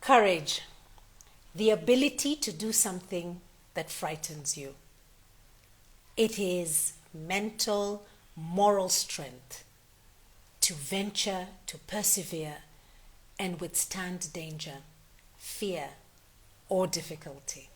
Courage, the ability to do something that frightens you. It is mental, moral strength to venture, to persevere, and withstand danger, fear, or difficulty.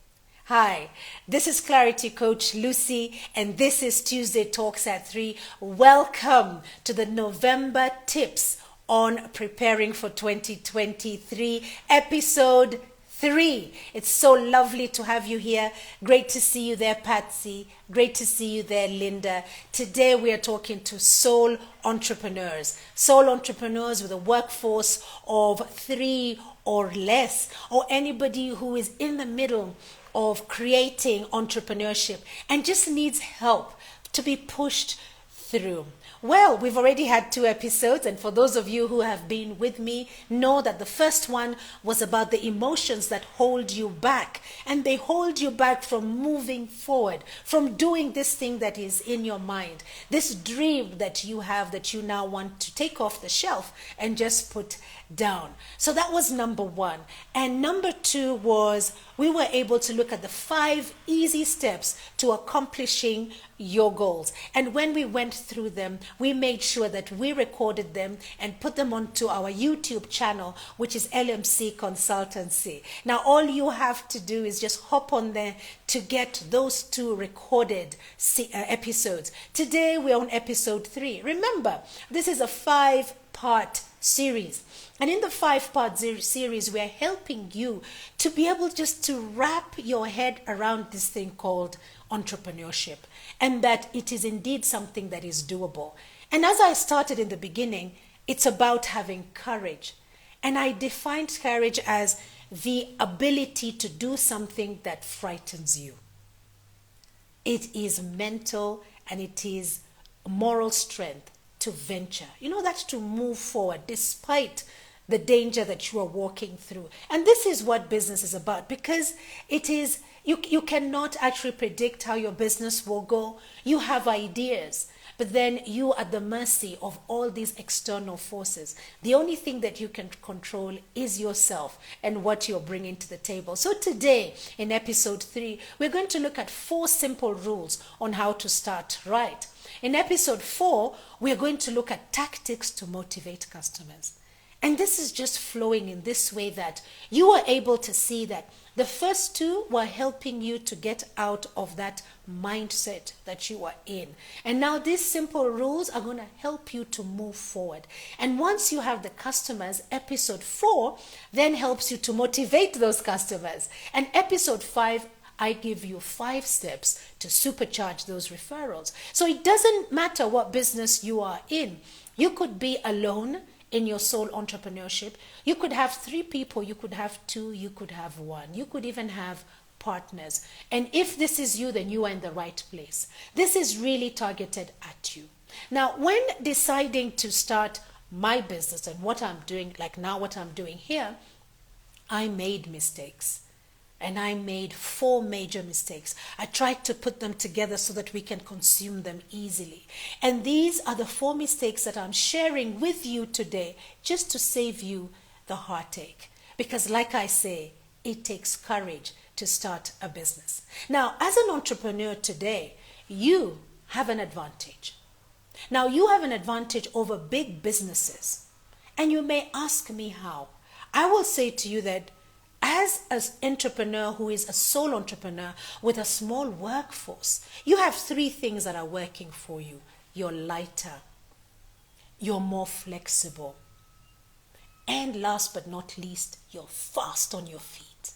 Hi, this is Clarity Coach Lucy, and this is Tuesday Talks at 3. Welcome to the November Tips on Preparing for 2023, episode 3. It's so lovely to have you here. Great to see you there, Patsy. Great to see you there, Linda. Today we are talking to soul entrepreneurs with a workforce of 3 or less, or anybody who is in the middle of creating entrepreneurship and just needs help to be pushed through. Well, we've already had 2 episodes, and for those of you who have been with me, know that the first one was about the emotions that hold you back, and they hold you back from moving forward, from doing this thing that is in your mind, this dream that you have that you now want to take off the shelf and just put down. So that was number 1. And number 2 was we were able to look at the 5 easy steps to accomplishing your goals. And when we went through them, we made sure that we recorded them and put them onto our YouTube channel, which is LMC Consultancy. Now, all you have to do is just hop on there to get those 2 recorded episodes. Today, we're on episode 3. Remember, this is a 5-part series. And in the 5-part series, we're helping you to be able just to wrap your head around this thing called entrepreneurship, and that it is indeed something that is doable. And as I started in the beginning, it's about having courage. And I defined courage as the ability to do something that frightens you. It is mental and it is moral strength to venture. That's to move forward despite the danger that you are walking through. And this is what business is about, because it is, you cannot actually predict how your business will go. You have ideas, but then you are at the mercy of all these external forces. The only thing that you can control is yourself and what you're bringing to the table. So today, in episode 3, we're going to look at 4 simple rules on how to start right. In episode 4, we're going to look at tactics to motivate customers. And this is just flowing in this way that you are able to see that the first 2 were helping you to get out of that mindset that you are in. And now these simple rules are going to help you to move forward. And once you have the customers, episode 4 then helps you to motivate those customers. And episode 5, I give you 5 steps to supercharge those referrals. So it doesn't matter what business you are in. You could be alone in your soul entrepreneurship. You could have 3 people, you could have 2, you could have 1. You could even have partners. And if this is you, then you are in the right place. This is really targeted at you. Now, when deciding to start my business and what I'm doing, like now what I'm doing here, I made mistakes. And I made 4 major mistakes. I tried to put them together so that we can consume them easily. And these are the 4 mistakes that I'm sharing with you today, just to save you the heartache. Because like I say, it takes courage to start a business. Now, as an entrepreneur today, you have an advantage. Now, you have an advantage over big businesses. And you may ask me how. I will say to you that as an entrepreneur who is a sole entrepreneur with a small workforce, you have 3 things that are working for you. You're lighter, you're more flexible, and last but not least, you're fast on your feet.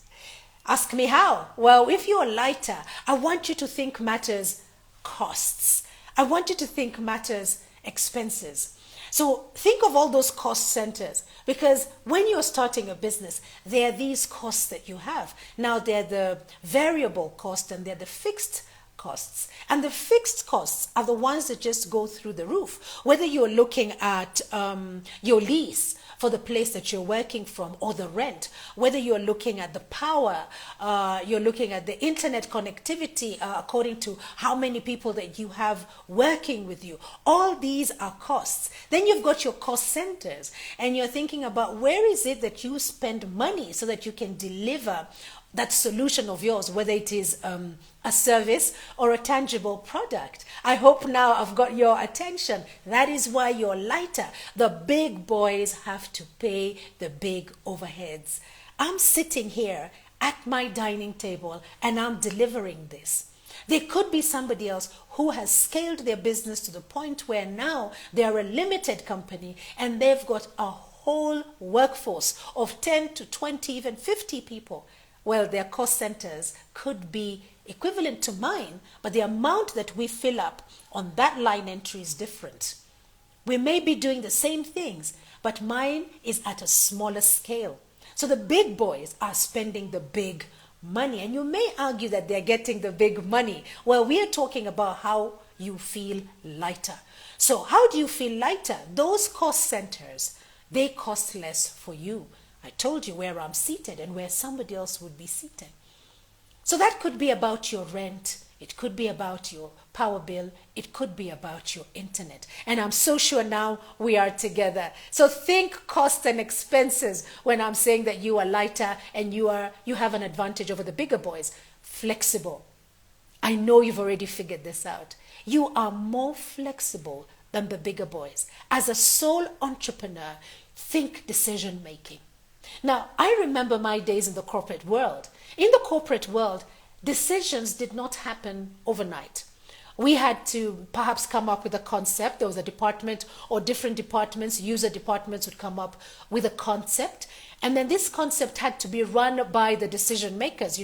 Ask me how? Well, if you're lighter, I want you to think matters costs. I want you to think matters expenses. So think of all those cost centers, because when you're starting a business, there are these costs that you have. Now, they're the variable cost and they're the fixed costs. And the fixed costs are the ones that just go through the roof. Whether you're looking at your lease, for the place that you're working from or the rent, whether you're looking at the power, you're looking at the internet connectivity according to how many people that you have working with you. All these are costs. Then you've got your cost centers, and you're thinking about where is it that you spend money so that you can deliver that solution of yours, whether it is a service or a tangible product. I hope now I've got your attention. That is why you're lighter. The big boys have to pay the big overheads. I'm sitting here at my dining table and I'm delivering this. There could be somebody else who has scaled their business to the point where now they are a limited company and they've got a whole workforce of 10 to 20, even 50 people. Well, their cost centers could be equivalent to mine, but the amount that we fill up on that line entry is different. We may be doing the same things, but mine is at a smaller scale. So the big boys are spending the big money, and you may argue that they're getting the big money. Well, we are talking about how you feel lighter. So how do you feel lighter? Those cost centers, they cost less for you. I told you where I'm seated and where somebody else would be seated. So that could be about your rent. It could be about your power bill. It could be about your internet. And I'm so sure now we are together. So think costs and expenses when I'm saying that you are lighter and you have an advantage over the bigger boys. Flexible. I know you've already figured this out. You are more flexible than the bigger boys. As a sole entrepreneur, think decision making. Now, I remember my days in the corporate world. In the corporate world, decisions did not happen overnight. We had to perhaps come up with a concept. There was a department or different departments, user departments would come up with a concept. And then this concept had to be run by the decision makers,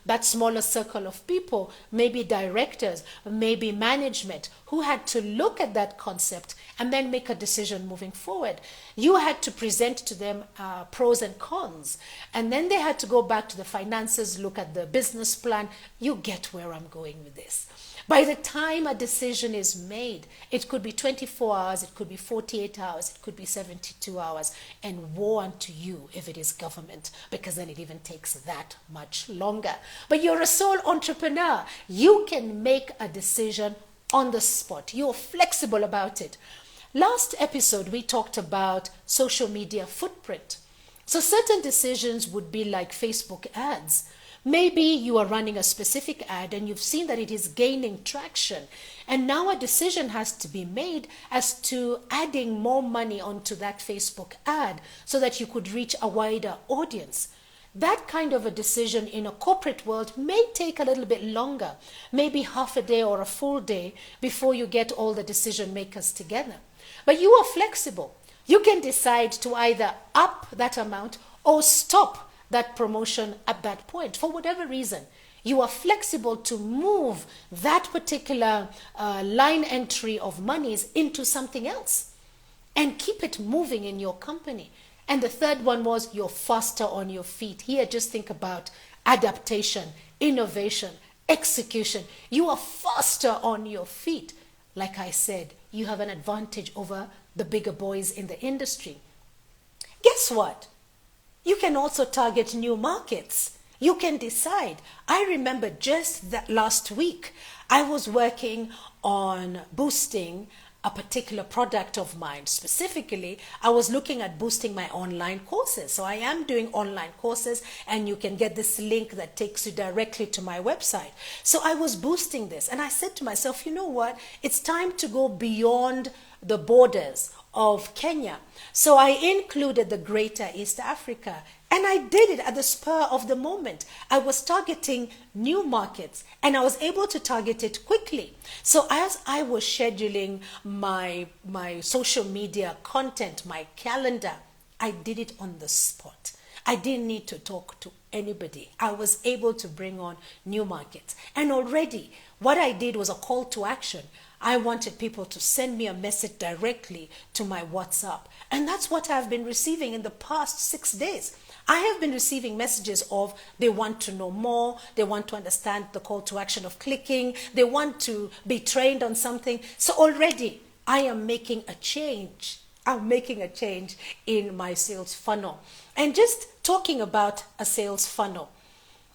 that smaller circle of people, maybe directors, maybe management, who had to look at that concept and then make a decision moving forward. You had to present to them pros and cons. And then they had to go back to the finances, look at the business plan. You get where I'm going with this. By the time a decision is made, it could be 24 hours, it could be 48 hours, it could be 72 hours, and woe unto you if it is government, because then it even takes that much longer. But you're a sole entrepreneur. You can make a decision on the spot. You're flexible about it. Last episode, we talked about social media footprint. So certain decisions would be like Facebook ads. Maybe you are running a specific ad and you've seen that it is gaining traction. And now a decision has to be made as to adding more money onto that Facebook ad so that you could reach a wider audience. That kind of a decision in a corporate world may take a little bit longer, maybe half a day or a full day before you get all the decision makers together. But you are flexible. You can decide to either up that amount or stop that promotion at that point for whatever reason. You are flexible to move that particular line entry of monies into something else and keep it moving in your company. And the third one was you're faster on your feet. Here, just think about adaptation, innovation, execution. You are faster on your feet. Like I said, you have an advantage over the bigger boys in the industry. Guess what? You can also target new markets. You can decide. I remember just that last week, I was working on boosting a particular product of mine. Specifically, I was looking at boosting my online courses. So I am doing online courses, and you can get this link that takes you directly to my website. So I was boosting this, and I said to myself, you know what? It's time to go beyond the borders of Kenya. So I included the Greater East Africa, and I did it at the spur of the moment. I was targeting new markets, and I was able to target it quickly. So as I was scheduling my social media content, my calendar, I did it on the spot. I didn't need to talk to anybody. I was able to bring on new markets. And already what I did was a call to action. I wanted people to send me a message directly to my WhatsApp. And that's what I've been receiving in the past 6 days. I have been receiving messages of they want to know more, they want to understand the call to action of clicking, they want to be trained on something. So already I am making a change I'm making a change in my sales funnel. And just talking about a sales funnel.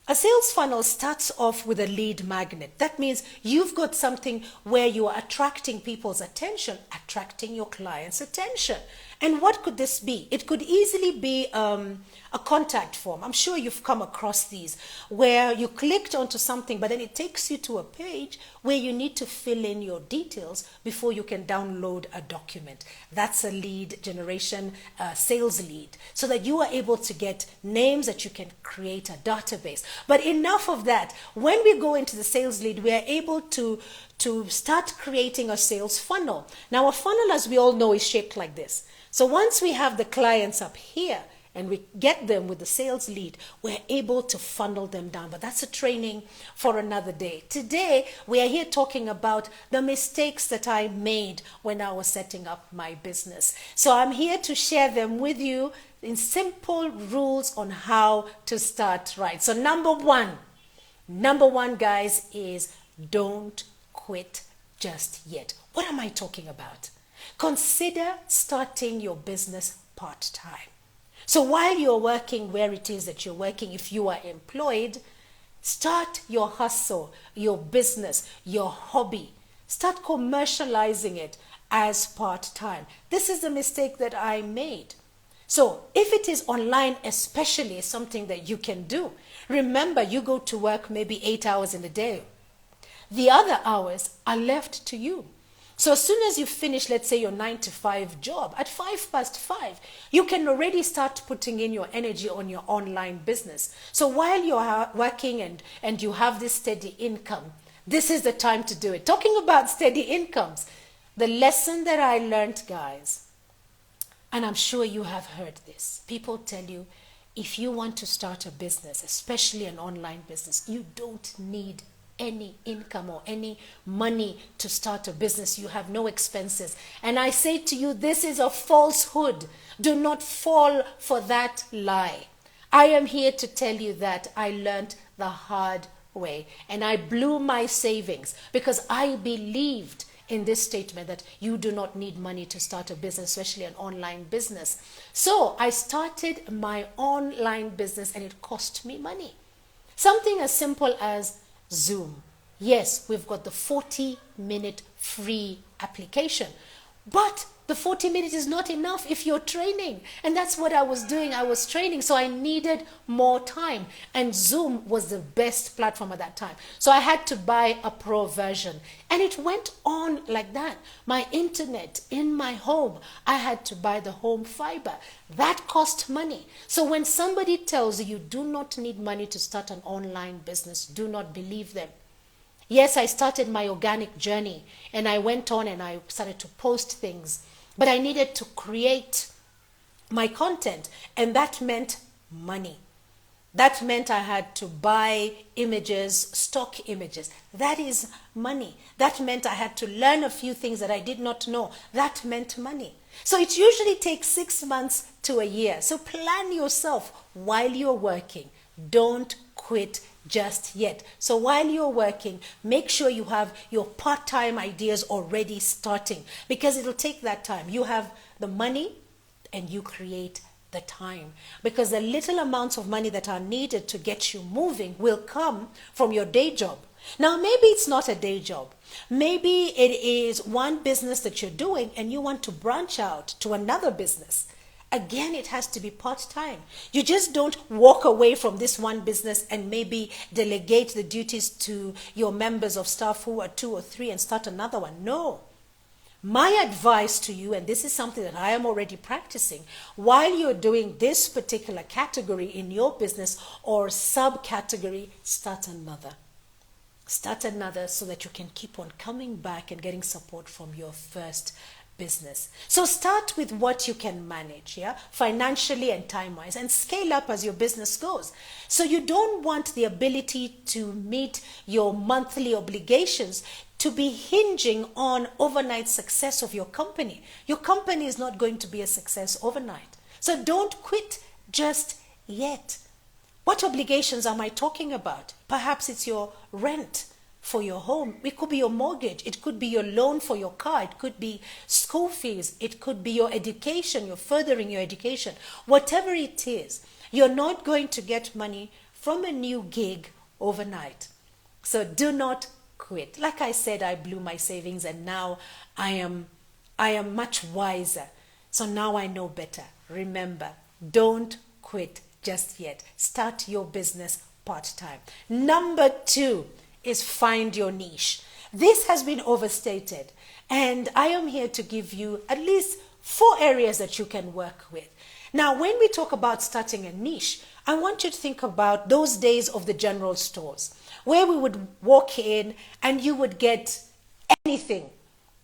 A sales funnel starts off with a lead magnet. That means you've got something where you are attracting people's attention, attracting your client's attention. And what could this be? It could easily be a contact form. I'm sure you've come across these where you clicked onto something, but then it takes you to a page where you need to fill in your details before you can download a document. That's a lead generation, sales lead, so that you are able to get names that you can create a database. But enough of that. When we go into the sales lead, we are able to start creating a sales funnel. Now, a funnel, as we all know, is shaped like this. So once we have the clients up here and we get them with the sales lead, we're able to funnel them down. But that's a training for another day. Today, we are here talking about the mistakes that I made when I was setting up my business. So I'm here to share them with you in simple rules on how to start right. So number one, guys, is don't quit just yet. What am I talking about? Consider starting your business part-time. So while you're working where it is that you're working, if you are employed, start your hustle, your business, your hobby. Start commercializing it as part-time. This is the mistake that I made. So if it is online, especially something that you can do, remember you go to work maybe 8 hours in a day. The other hours are left to you. So as soon as you finish, let's say your 9 to 5 job, at 5:05, you can already start putting in your energy on your online business. So while you're working and you have this steady income, this is the time to do it. Talking about steady incomes, the lesson that I learned, guys, and I'm sure you have heard this, people tell you, if you want to start a business, especially an online business, you don't need any income or any money to start a business. You have no expenses. And I say to you, this is a falsehood. Do not fall for that lie. I am here to tell you that I learned the hard way and I blew my savings because I believed in this statement that you do not need money to start a business, especially an online business. So I started my online business and it cost me money. Something as simple as Zoom. Yes, we've got the 40-minute free application, but the 40 minutes is not enough if you're training. And that's what I was doing. I was training, so I needed more time. And Zoom was the best platform at that time. So I had to buy a pro version. And it went on like that. My internet in my home, I had to buy the home fiber. That cost money. So when somebody tells you do not need money to start an online business, do not believe them. Yes, I started my organic journey and I went on and I started to post things. But I needed to create my content, and that meant money. That meant I had to buy images, stock images. That is money. That meant I had to learn a few things that I did not know. That meant money. So it usually takes 6 months to a year. So plan yourself while you're working. Don't quit just yet. So while you're working, make sure you have your part-time ideas already starting because it'll take that time. You have the money and you create the time because the little amounts of money that are needed to get you moving will come from your day job. Now, maybe it's not a day job. Maybe it is one business that you're doing and you want to branch out to another business. Again, it has to be part-time. You just don't walk away from this one business and maybe delegate the duties to your members of staff who are 2 or 3 and start another one. No. My advice to you, and this is something that I am already practicing, while you're doing this particular category in your business or subcategory, start another. Start another so that you can keep on coming back and getting support from your first business. So start with what you can manage, financially and time-wise, and scale up as your business goes. So you don't want the ability to meet your monthly obligations to be hinging on overnight success of your company. Your company is not going to be a success overnight. So don't quit just yet. What obligations am I talking about? Perhaps it's your rent for your home. It could be your mortgage. It could be your loan for your car. It could be school fees. It could be your education. You're furthering your education. Whatever it is, you're not going to get money from a new gig overnight. So do not quit. Like I said, I blew my savings and now I am much wiser. So now I know better. Remember, don't quit just yet. Start your business part-time. Number 2 is find your niche. This has been overstated, and I am here to give you at least 4 areas that you can work with. Now, when we talk about starting a niche, I want you to think about those days of the general stores where we would walk in and you would get anything.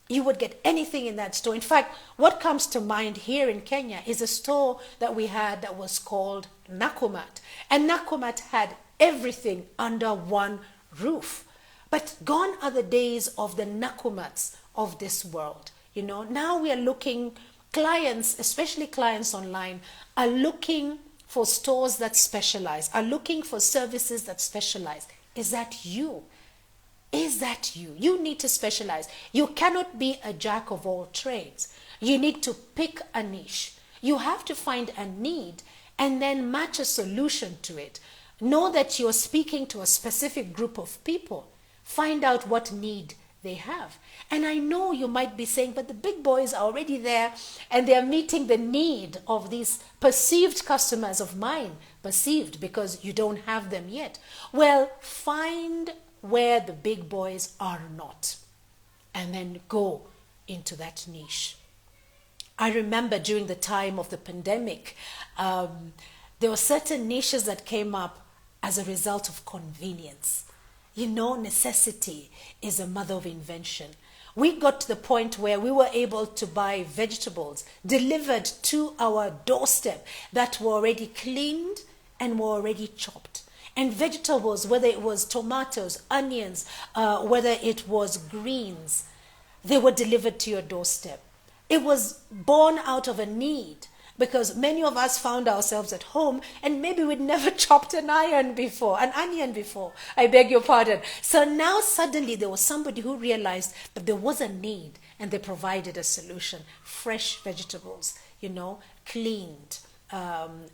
You would get anything in that store. In fact, what comes to mind here in Kenya is a store that we had that was called Nakumat. And Nakumat had everything under one roof. But gone are the days of the Nakumats of this world. Now we are looking, clients, especially clients online, are looking for stores that specialize, are looking for services that specialize. Is that you? Is that you? You need to specialize. You cannot be a jack of all trades. You need to pick a niche. You have to find a need and then match a solution to it. Know that you're speaking to a specific group of people. Find out what need they have. And I know you might be saying, but the big boys are already there and they're meeting the need of these perceived customers of mine. Perceived because you don't have them yet. Well, find where the big boys are not, and then go into that niche. I remember during the time of the pandemic, there were certain niches that came up as a result of convenience. Necessity is a mother of invention. We got to the point where we were able to buy vegetables delivered to our doorstep that were already cleaned and were already chopped. And vegetables, whether it was tomatoes, onions, whether it was greens, they were delivered to your doorstep. It was born out of a need because many of us found ourselves at home and maybe we'd never chopped an onion before. I beg your pardon. So now suddenly there was somebody who realized that there was a need and they provided a solution. Fresh vegetables, cleaned.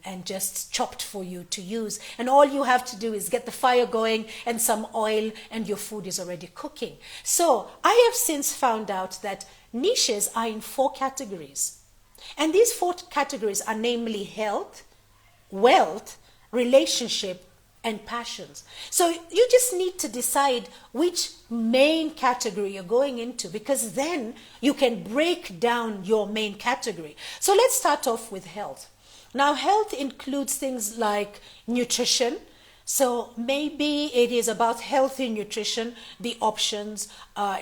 And just chopped for you to use. And all you have to do is get the fire going and some oil and your food is already cooking. So I have since found out that niches are in 4 categories. And these 4 categories are namely health, wealth, relationship, and passions. So you just need to decide which main category you're going into, because then you can break down your main category. So let's start off with health. Now, health includes things like nutrition. So maybe it is about healthy nutrition, the options.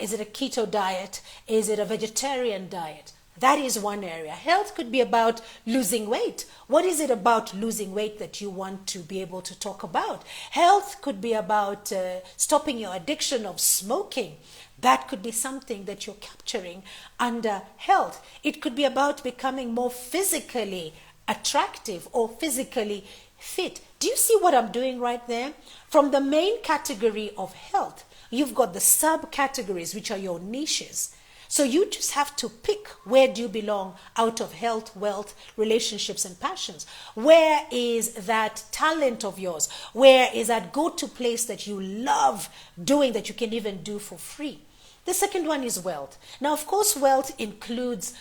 Is it a keto diet? Is it a vegetarian diet? That is one area. Health could be about losing weight. What is it about losing weight that you want to be able to talk about? Health could be about stopping your addiction of smoking. That could be something that you're capturing under health. It could be about becoming more physically attractive or physically fit. Do you see what I'm doing right there? From the main category of health, you've got the subcategories, which are your niches. So you just have to pick where do you belong out of health, wealth, relationships, and passions. Where is that talent of yours? Where is that go-to place that you love doing that you can even do for free? The second one is wealth. Now, of course, wealth includes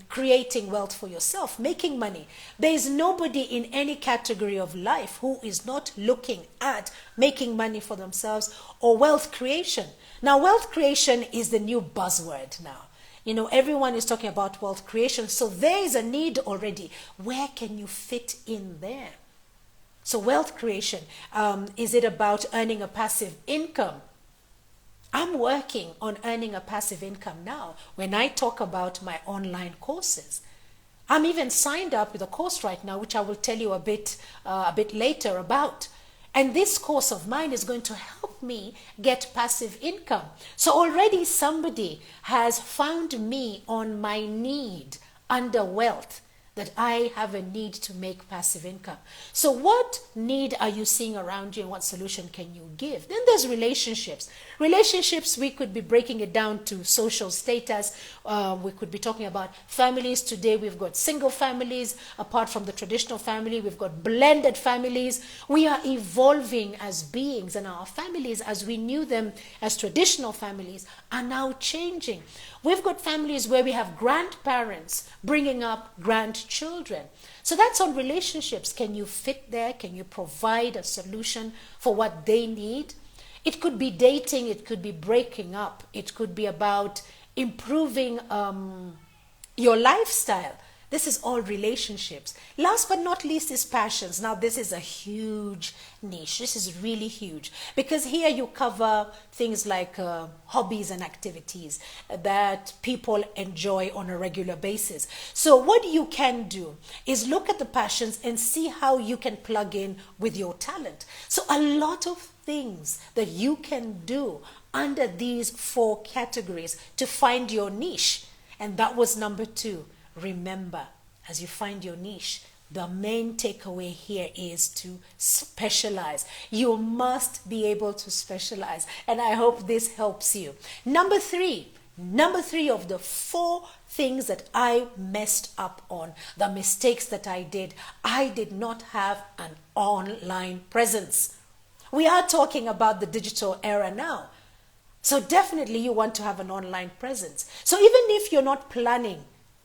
creating wealth for yourself, making money. There is nobody in any category of life who is not looking at making money for themselves or wealth creation. Now, wealth creation is the new buzzword now. Everyone is talking about wealth creation. So there is a need already. Where can you fit in there? So wealth creation, is it about earning a passive income? I'm working on earning a passive income now when I talk about my online courses. I'm even signed up with a course right now, which I will tell you a bit later about. And this course of mine is going to help me get passive income. So already somebody has found me on my need under wealth. that I have a need to make passive income. So what need are you seeing around you and what solution can you give? Then there's relationships. Relationships, we could be breaking it down to social status. We could be talking about families. Today we've got single families. Apart from the traditional family, we've got blended families. We are evolving as beings, and our families, as we knew them as traditional families, are now changing. We've got families where we have grandparents bringing up grandchildren. So that's on relationships. Can you fit there? Can you provide a solution for what they need? It could be dating. It could be breaking up. It could be about improving your lifestyle. This is all relationships. Last but not least is passions. Now, this is a huge niche. This is really huge because here you cover things like hobbies and activities that people enjoy on a regular basis. So what you can do is look at the passions and see how you can plug in with your talent. So a lot of things that you can do under these 4 categories to find your niche. And that was number 2. Remember, as you find your niche, the main takeaway here is to specialize. You must be able to specialize. And I hope this helps you. Number three of the 4 things that I messed up on, the mistakes that I did not have an online presence. We are talking about the digital era now. So definitely you want to have an online presence. So even if you're not planning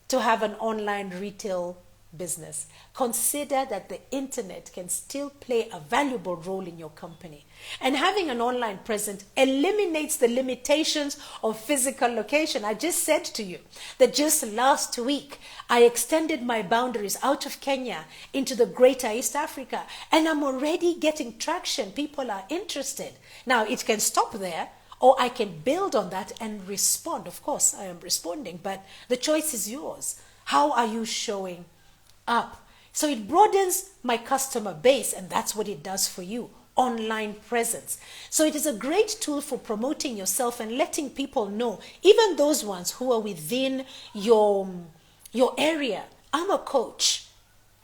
to have an online retail business, consider that the internet can still play a valuable role in your company. And having an online presence eliminates the limitations of physical location. I just said to you that just last week, I extended my boundaries out of Kenya into the greater East Africa, and I'm already getting traction. People are interested. Now, it can stop there, or I can build on that and respond. Of course, I am responding, but the choice is yours. How are you showing up? So it broadens my customer base, and that's what it does for you, online presence. So it is a great tool for promoting yourself and letting people know, even those ones who are within your area. I'm a coach.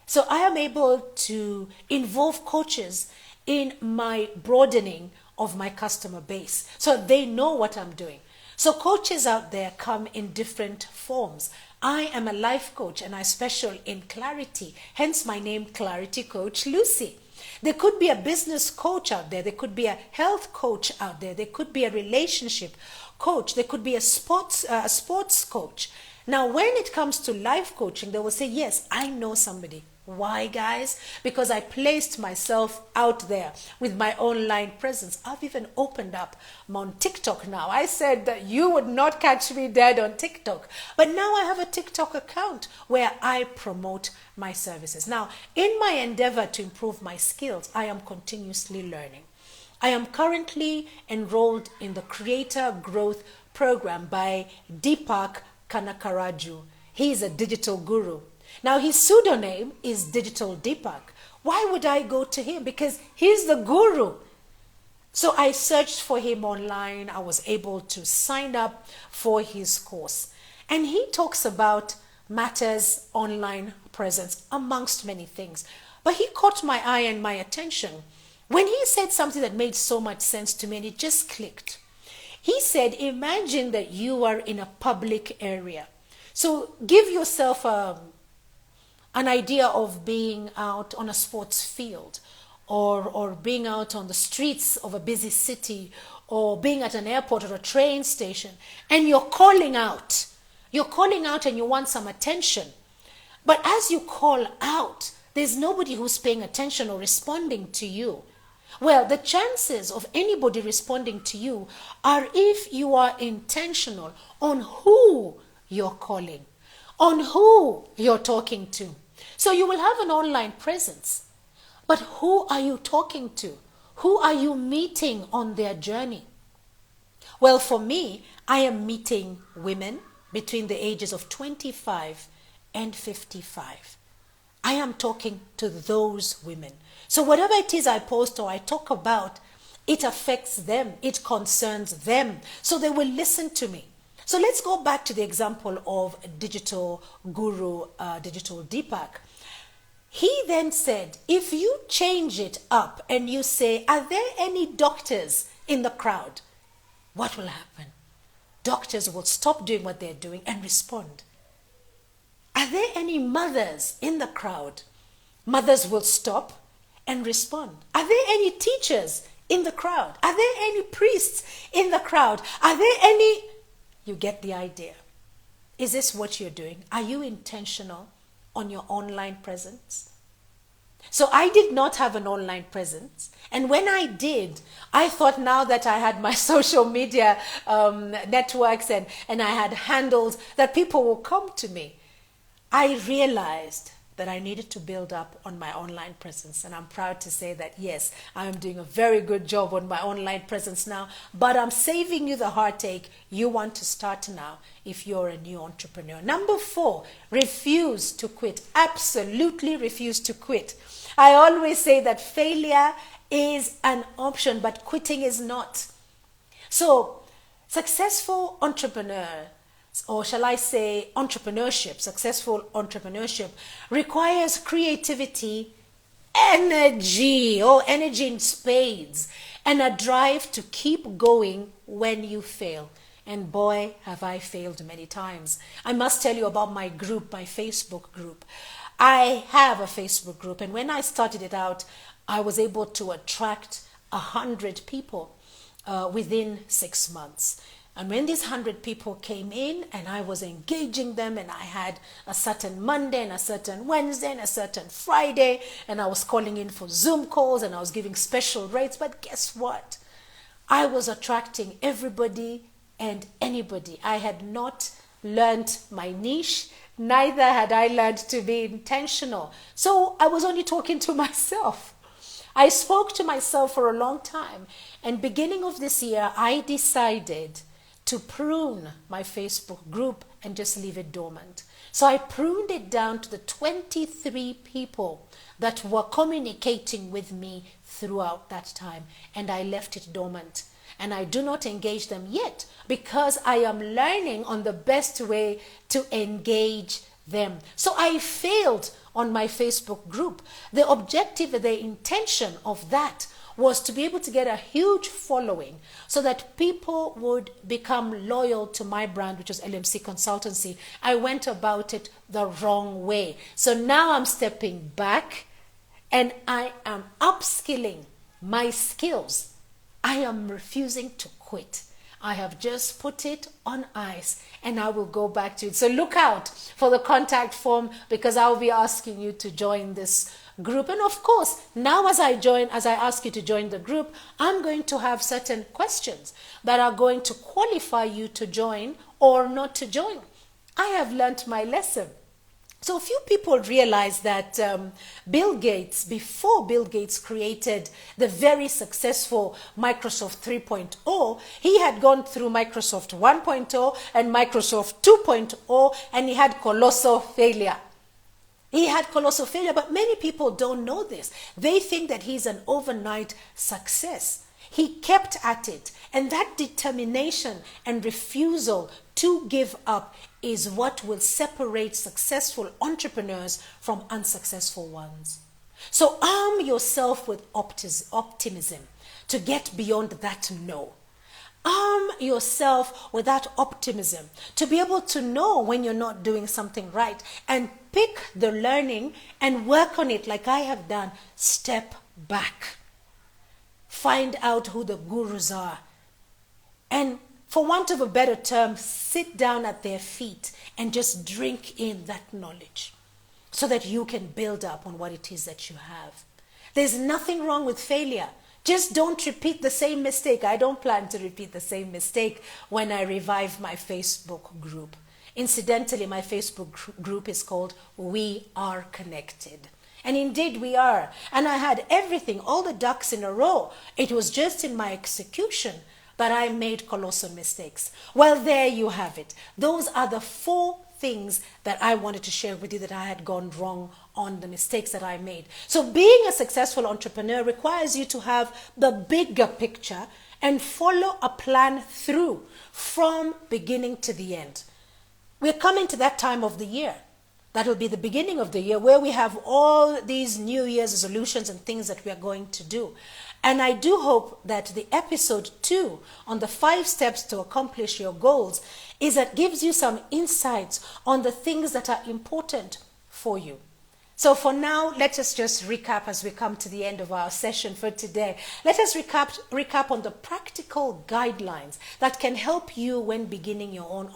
So I am able to involve coaches in my broadening of my customer base, so they know what I'm doing. So coaches out there come in different forms. I am a life coach and I special in clarity, hence my name, Clarity Coach Lucy. There could be a business coach out there. There could be a health coach out there. There could be a relationship coach. There could be a sports coach. Now, when it comes to life coaching, they will say, yes, I know somebody. Why, guys? Because I placed myself out there with my online presence. I've even opened up on TikTok now. I said that you would not catch me dead on TikTok. But now I have a TikTok account where I promote my services. Now, in my endeavor to improve my skills, I am continuously learning. I am currently enrolled in the Creator Growth Program by Deepak Kanakaraju. He is a digital guru. Now, his pseudonym is Digital Deepak. Why would I go to him? Because he's the guru. So I searched for him online. I was able to sign up for his course. And he talks about matters online presence, amongst many things. But he caught my eye and my attention when he said something that made so much sense to me, and it just clicked. He said, imagine that you are in a public area. So give yourself an idea of being out on a sports field, or being out on the streets of a busy city, or being at an airport or a train station, and you're calling out. You're calling out and you want some attention. But as you call out, there's nobody who's paying attention or responding to you. Well, the chances of anybody responding to you are if you are intentional on who you're calling, on who you're talking to. So you will have an online presence, but who are you talking to? Who are you meeting on their journey? Well, for me, I am meeting women between the ages of 25 and 55. I am talking to those women. So whatever it is I post or I talk about, it affects them. It concerns them. So they will listen to me. So let's go back to the example of digital guru, digital Deepak. He then said, if you change it up and you say, are there any doctors in the crowd? What will happen? Doctors will stop doing what they're doing and respond. Are there any mothers in the crowd? Mothers will stop and respond. Are there any teachers in the crowd? Are there any priests in the crowd? Are there any... You get the idea. Is this what you're doing? Are you intentional on your online presence? So I did not have an online presence. And when I did, I thought now that I had my social media networks and I had handles that people will come to me. I realized that I needed to build up on my online presence. And I'm proud to say that, yes, I am doing a very good job on my online presence now, but I'm saving you the heartache. You want to start now if you're a new entrepreneur. Number 4, refuse to quit. Absolutely refuse to quit. I always say that failure is an option, but quitting is not. So, successful entrepreneur, or shall I say entrepreneurship, successful entrepreneurship requires creativity, energy in spades, and a drive to keep going when you fail. And boy, have I failed many times. I must tell you about my group, my Facebook group. I have a Facebook group, and when I started it out, I was able to attract 100 people within 6 months. And when these 100 people came in and I was engaging them, and I had a certain Monday and a certain Wednesday and a certain Friday, and I was calling in for Zoom calls and I was giving special rates. But guess what? I was attracting everybody and anybody. I had not learned my niche, neither had I learned to be intentional. So I was only talking to myself. I spoke to myself for a long time. And beginning of this year, I decided to prune my Facebook group and just leave it dormant. So I pruned it down to the 23 people that were communicating with me throughout that time, and I left it dormant. And I do not engage them yet because I am learning on the best way to engage them. So I failed on my Facebook group. The objective, the intention of that was to be able to get a huge following so that people would become loyal to my brand, which is LMC Consultancy. I went about it the wrong way. So now I'm stepping back and I am upskilling my skills. I am refusing to quit. I have just put it on ice and I will go back to it. So look out for the contact form because I'll be asking you to join this group. And of course, now as I ask you to join the group, I'm going to have certain questions that are going to qualify you to join or not to join. I have learnt my lesson. So few people realize that Bill Gates, before Bill Gates created the very successful Microsoft 3.0, he had gone through Microsoft 1.0 and Microsoft 2.0, and he had colossal failure. He had colossal failure, but many people don't know this. They think that he's an overnight success. He kept at it, and that determination and refusal to give up is what will separate successful entrepreneurs from unsuccessful ones. So arm yourself with optimism to get beyond that no. Arm yourself with that optimism to be able to know when you're not doing something right and pick the learning and work on it like I have done. Step back. Find out who the gurus are. And for want of a better term, sit down at their feet and just drink in that knowledge so that you can build up on what it is that you have. There's nothing wrong with failure. Just don't repeat the same mistake. I don't plan to repeat the same mistake when I revive my Facebook group. Incidentally, my Facebook group is called We Are Connected. And indeed we are. And I had everything, all the ducks in a row. It was just in my execution that I made colossal mistakes. Well, there you have it. Those are the 4 things that I wanted to share with you that I had gone wrong on, the mistakes that I made. So being a successful entrepreneur requires you to have the bigger picture and follow a plan through from beginning to the end. We're coming to that time of the year. That will be the beginning of the year where we have all these New Year's resolutions and things that we are going to do. And I do hope that the episode 2 on the 5 steps to accomplish your goals is that gives you some insights on the things that are important for you. So for now, let us just recap as we come to the end of our session for today. Let us recap on the practical guidelines that can help you when beginning your own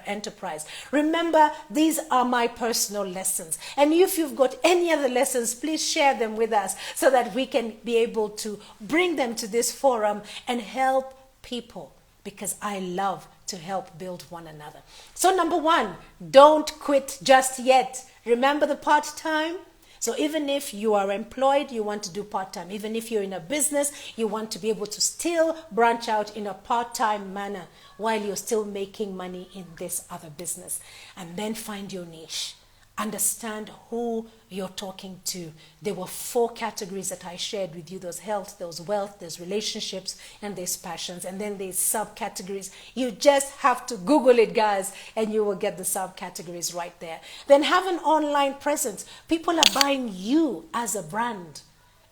enterprise. Remember, these are my personal lessons. And if you've got any other lessons, please share them with us so that we can be able to bring them to this forum and help people, because I love to help build one another. So number 1, don't quit just yet. Remember the part-time? So even if you are employed, you want to do part-time. Even if you're in a business, you want to be able to still branch out in a part-time manner while you're still making money in this other business. And then find your niche. Understand who you're talking to. There were 4 categories that I shared with you. There's health, there's wealth, there's relationships, and there's passions. And then there's subcategories. You just have to Google it, guys, and you will get the subcategories right there. Then have an online presence. People are buying you as a brand.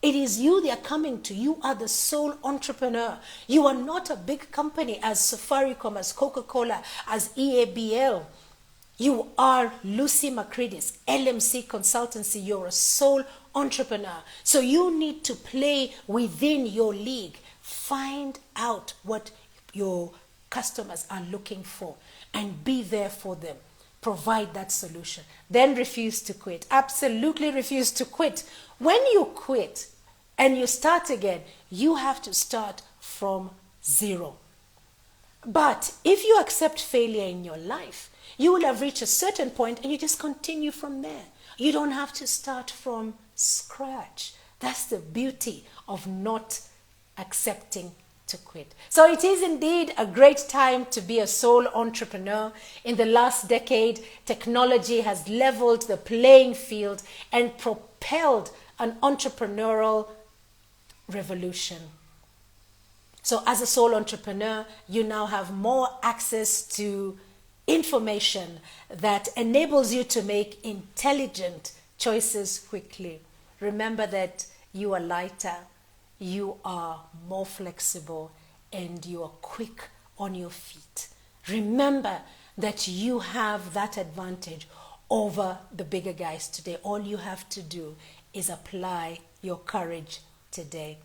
It is you they are coming to. You are the sole entrepreneur. You are not a big company as Safaricom, as Coca-Cola, as EABL. You are Lucy Macready's LMC Consultancy. You're a sole entrepreneur. So you need to play within your league. Find out what your customers are looking for and be there for them. Provide that solution. Then refuse to quit. Absolutely refuse to quit. When you quit and you start again, you have to start from 0. But if you accept failure in your life, you will have reached a certain point and you just continue from there. You don't have to start from scratch. That's the beauty of not accepting to quit. So it is indeed a great time to be a sole entrepreneur. In the last decade, technology has leveled the playing field and propelled an entrepreneurial revolution. So as a sole entrepreneur, you now have more access to information that enables you to make intelligent choices quickly. Remember that you are lighter, you are more flexible, and you are quick on your feet. Remember that you have that advantage over the bigger guys today. All you have to do is apply your courage today.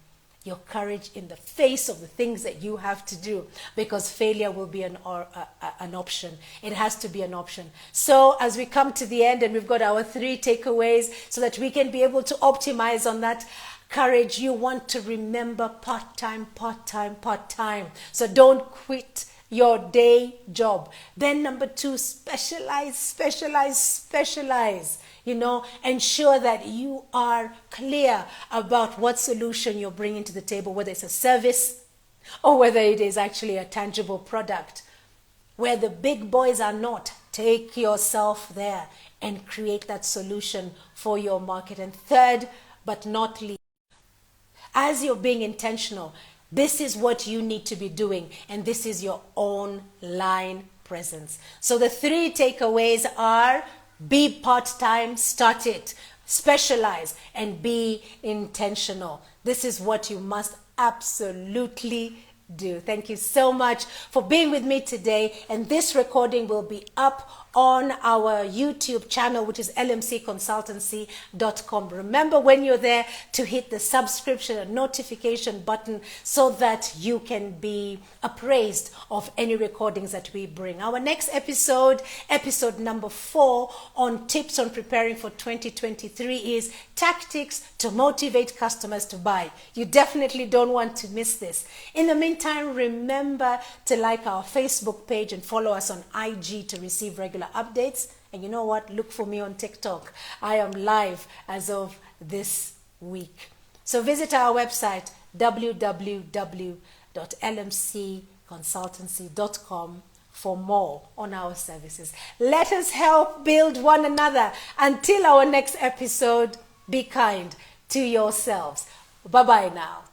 Your courage in the face of the things that you have to do, because failure will be an option. It has to be an option. So as we come to the end and we've got our 3 takeaways so that we can be able to optimize on that courage, you want to remember part-time, part-time, part-time. So don't quit your day job. Then number 2, specialize, specialize, specialize. Ensure that you are clear about what solution you're bringing to the table, whether it's a service or whether it is actually a tangible product. Where the big boys are not, take yourself there and create that solution for your market. And third, but not least, as you're being intentional, this is what you need to be doing, and this is your online presence. So the 3 takeaways are: be part-time, start it, specialize, and be intentional. This is what you must absolutely do. Thank you so much for being with me today, and this recording will be up on our YouTube channel, which is lmcconsultancy.com. Remember, when you're there, to hit the subscription and notification button so that you can be appraised of any recordings that we bring. Our next episode number 4 on tips on preparing for 2023 is tactics to motivate customers to buy. You definitely don't want to miss this. In the meantime, remember to like our Facebook page and follow us on IG to receive regular updates. And you know what? Look for me on TikTok. I am live as of this week. So visit our website, www.lmcconsultancy.com, for more on our services. Let us help build one another. Until our next episode, be kind to yourselves. Bye-bye now.